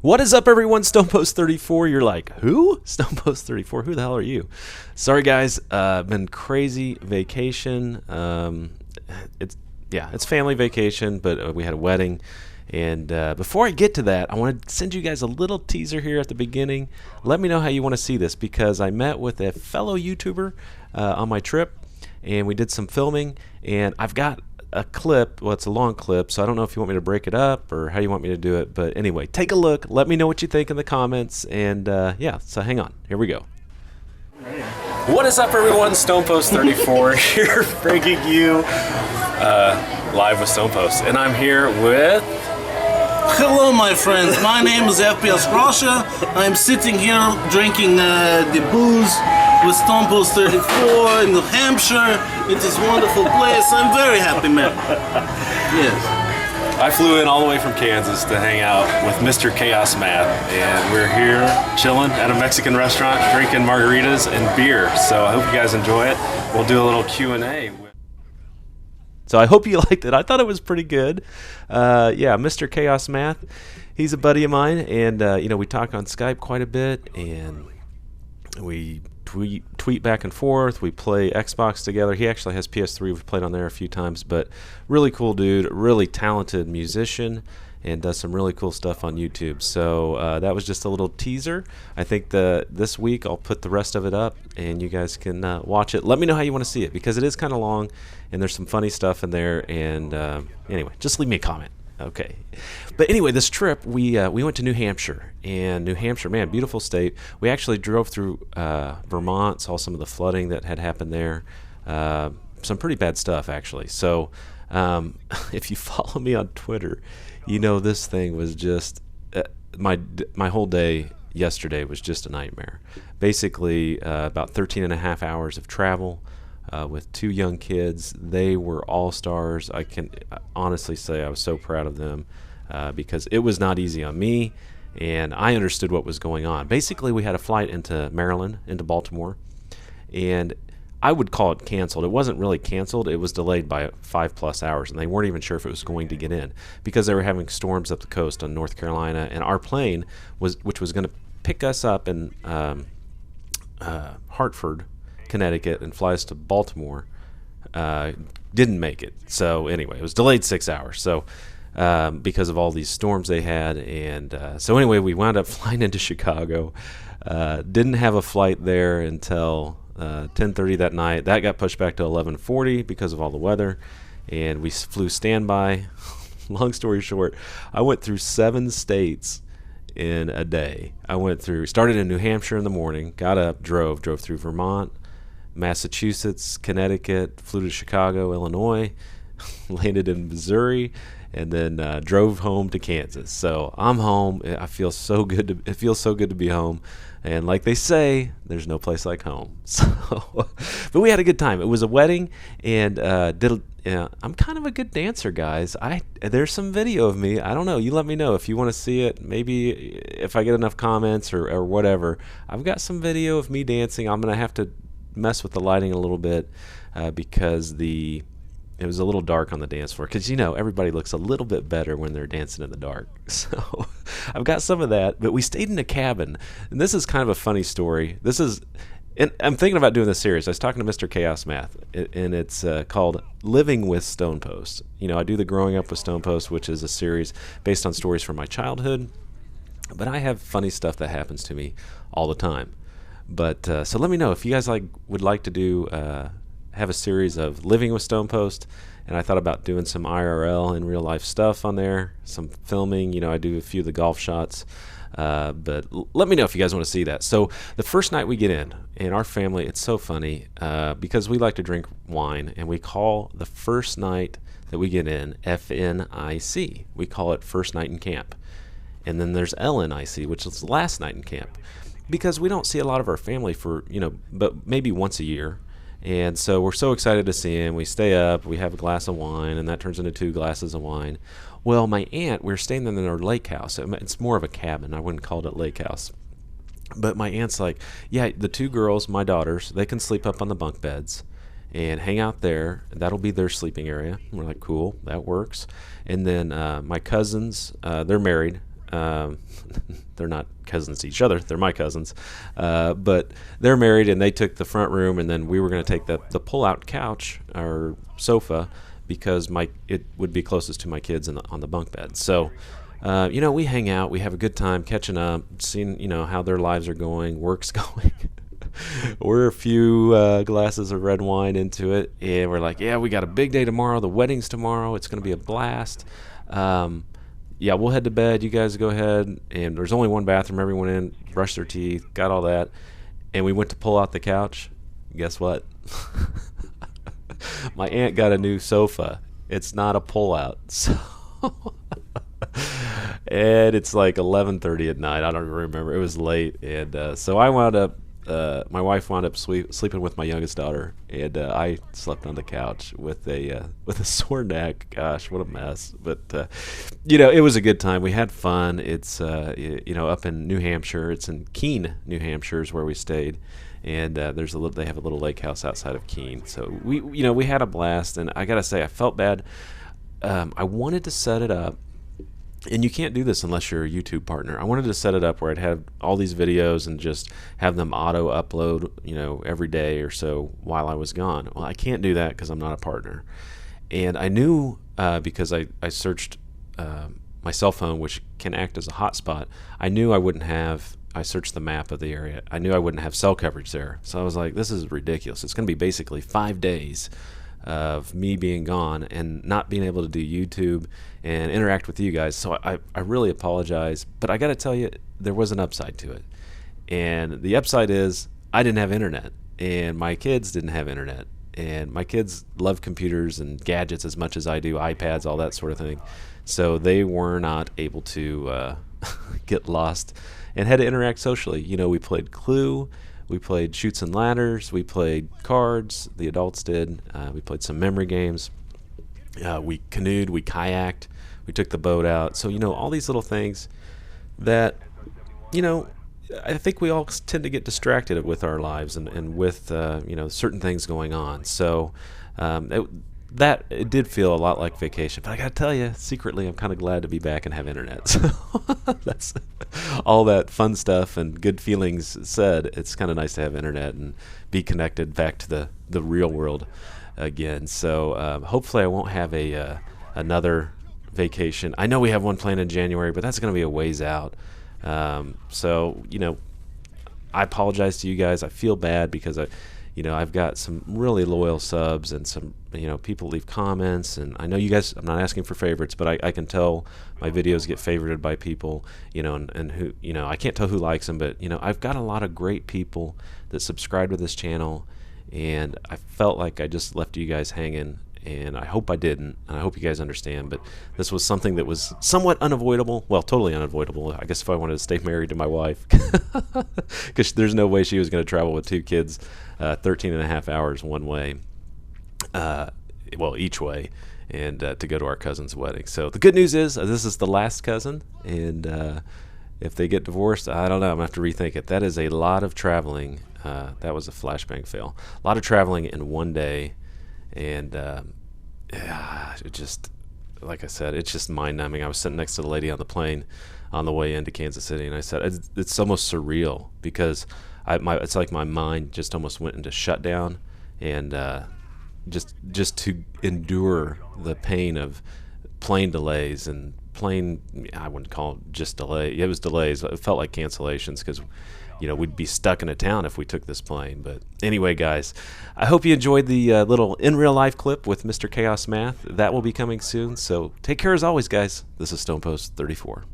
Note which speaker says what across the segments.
Speaker 1: What is up, everyone? StonePost34. You're like, who? StonePost34. Who the hell are you? Sorry, guys. Been crazy vacation. It's family vacation, but we had a wedding. And before I get to that, I want to send you guys a little teaser here at the beginning. Let me know how you want to see this, because I met with a fellow YouTuber on my trip, and we did some filming. And I've got a clip. Well, it's a long clip, so I don't know if you want me to break it up or how you want me to do it. But anyway, take a look. Let me know what you think in the comments. And yeah, so hang on. Here we go. What is up, everyone? StonePost34 here, bringing you live with StonePost. And I'm here with...
Speaker 2: Hello, my friends. My name is FPS Russia. I'm sitting here drinking the booze with StonePost34 in New Hampshire. It is a wonderful place. I'm very happy, man. Yes.
Speaker 1: I flew in all the way from Kansas to hang out with Mr. Chaos Matt, and we're here chilling at a Mexican restaurant, drinking margaritas and beer. So I hope you guys enjoy it. We'll do a little Q&A. So I hope you liked it. I thought it was pretty good. Yeah, Mr. Chaos Math, he's a buddy of mine, and we talk on Skype quite a bit, and we tweet back and forth. We play Xbox together. He actually has PS3. We've played on there a few times, but really cool dude, really talented musician, and does some really cool stuff on YouTube. So that was just a little teaser. I think this week I'll put the rest of it up, and you guys can watch it. Let me know how you want to see it, because it is kind of long, and there's some funny stuff in there. And anyway, just leave me a comment. Okay. But anyway, this trip, we went to New Hampshire. And New Hampshire, man, beautiful state. We actually drove through Vermont, saw some of the flooding that had happened there. Some pretty bad stuff, actually. So if you follow me on Twitter, you know this thing was just my whole day yesterday was just a nightmare. Basically, about 13 and a half hours of travel with two young kids. They were all stars. I can honestly say I was so proud of them because it was not easy on me, and I understood what was going on. Basically, we had a flight into Maryland, into Baltimore, and I would call it canceled. It wasn't really canceled. It was delayed by 5+ hours, and they weren't even sure if it was going to get in because they were having storms up the coast on North Carolina, and our plane, which was going to pick us up in Hartford, Connecticut, and fly us to Baltimore, didn't make it. So anyway, it was delayed 6 hours. So because of all these storms they had, and so anyway, we wound up flying into Chicago. Didn't have a flight there until 10:30 that night. That got pushed back to 11:40 because of all the weather, and we flew standby. Long story short, I went through 7 states in a day. Started in New Hampshire in the morning, got up, drove through Vermont, Massachusetts, Connecticut, flew to Chicago, Illinois, landed in Missouri, and then drove home to Kansas. So I'm home. It feels so good to be home. And like they say, there's no place like home. So, but we had a good time. It was a wedding, and I'm kind of a good dancer, guys. There's some video of me. I don't know. You let me know if you want to see it. Maybe if I get enough comments or whatever. I've got some video of me dancing. I'm gonna have to mess with the lighting a little bit because it was a little dark on the dance floor, because everybody looks a little bit better when they're dancing in the dark. So I've got some of that, but we stayed in a cabin, and this is kind of a funny story. And I'm thinking about doing this series. I was talking to Mr. Chaos Math, and it's called Living with StonePost. I do the Growing Up with StonePost, which is a series based on stories from my childhood, but I have funny stuff that happens to me all the time. But so let me know if you guys would like to do have a series of Living with StonePost, and I thought about doing some IRL and real life stuff on there, some filming. I do a few of the golf shots, but let me know if you guys want to see that. So the first night we get in our family, it's so funny because we like to drink wine, and we call the first night that we get in FNIC. We call it first night in camp. And then there's LNIC, which is last night in camp, because we don't see a lot of our family for, but maybe once a year. And so we're so excited to see him. We stay up, we have a glass of wine, and that turns into 2 glasses of wine. Well, my aunt, we're staying in our lake house. It's more of a cabin. I wouldn't call it a lake house. But my aunt's like, yeah, the 2 girls, my daughters, they can sleep up on the bunk beds and hang out there. That'll be their sleeping area. We're like, cool, that works. And then my cousins, they're married. They're not cousins to each other. They're my cousins. But they're married, and they took the front room, and then we were going to take the pull-out couch or sofa because it would be closest to my kids on the bunk bed. So, we hang out. We have a good time catching up, seeing, how their lives are going, work's going. We're a few glasses of red wine into it, and we're like, yeah, we got a big day tomorrow. The wedding's tomorrow. It's going to be a blast. Yeah, we'll head to bed. You guys go ahead. And there's only one bathroom. Everyone in, brush their teeth, got all that. And we went to pull out the couch. Guess what? My aunt got a new sofa. It's not a pull-out. So and it's like 11:30 at night. I don't even remember. It was late. And so I wound up, my wife wound up sleeping with my youngest daughter, and I slept on the couch with a sore neck. Gosh, what a mess! But it was a good time. We had fun. It's up in New Hampshire. It's in Keene, New Hampshire, is where we stayed, and they have a little lake house outside of Keene. So we had a blast, and I gotta say, I felt bad. I wanted to set it up. And you can't do this unless you're a YouTube partner. I wanted to set it up where I'd have all these videos and just have them auto upload, every day or so while I was gone. Well, I can't do that because I'm not a partner. And I knew because I searched my cell phone, which can act as a hotspot. I searched the map of the area. I knew I wouldn't have cell coverage there. So I was like, this is ridiculous. It's going to be basically 5 days of me being gone and not being able to do YouTube and interact with you guys. So I really apologize, but I got to tell you, there was an upside to it. And the upside is I didn't have internet, and my kids didn't have internet. And my kids love computers and gadgets as much as I do, iPads, all that sort of thing. So they were not able to get lost and had to interact socially. We played Clue. We played Chutes and Ladders. We played cards. The adults did. We played some memory games. We canoed. We kayaked. We took the boat out. So, all these little things that, I think we all tend to get distracted with our lives and with, certain things going on. So it did feel a lot like vacation. But I got to tell you, secretly, I'm kind of glad to be back and have internet. So that's all that fun stuff and good feelings said. It's kind of nice to have internet and be connected back to the real world again. So hopefully I won't have another vacation. I know we have one planned in January, but that's going to be a ways out. So I apologize to you guys. I feel bad because I've got some really loyal subs and some, people leave comments, and I know you guys, I'm not asking for favorites, but I can tell my videos get favorited by people, and who, I can't tell who likes them, but, I've got a lot of great people that subscribe to this channel, and I felt like I just left you guys hanging, and I hope I didn't, and I hope you guys understand, but this was something that was somewhat unavoidable, well, totally unavoidable, I guess, if I wanted to stay married to my wife, because there's no way she was going to travel with 2 kids 13 and a half hours one way, each way, and to go to our cousin's wedding. So the good news is this is the last cousin, and if they get divorced, I don't know, I'm going to have to rethink it. That is a lot of traveling. That was a flashbang fail. A lot of traveling in one day, and it just, like I said, it's just mind-numbing. I was sitting next to the lady on the plane on the way into Kansas City, and I said, it's almost surreal because it's like my mind just almost went into shutdown, and just to endure the pain of plane delays and I wouldn't call it just delay. It was delays. It felt like cancellations because we'd be stuck in a town if we took this plane. But anyway, guys, I hope you enjoyed the little in real life clip with Mr. Chaos Math. That will be coming soon. So take care as always, guys. This is Stonepost 34.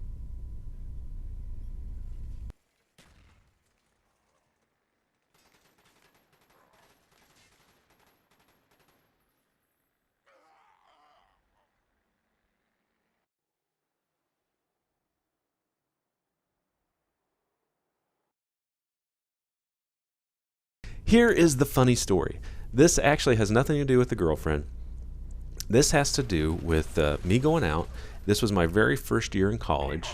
Speaker 1: Here is the funny story. This actually has nothing to do with the girlfriend. This has to do with me going out. This was my very first year in college,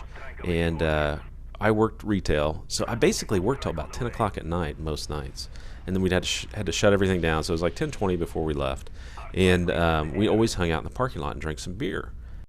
Speaker 1: and I worked retail. So I basically worked till about 10 o'clock at night most nights. And then we had to shut everything down. So it was like 10:20 before we left. And we always hung out in the parking lot and drank some beer.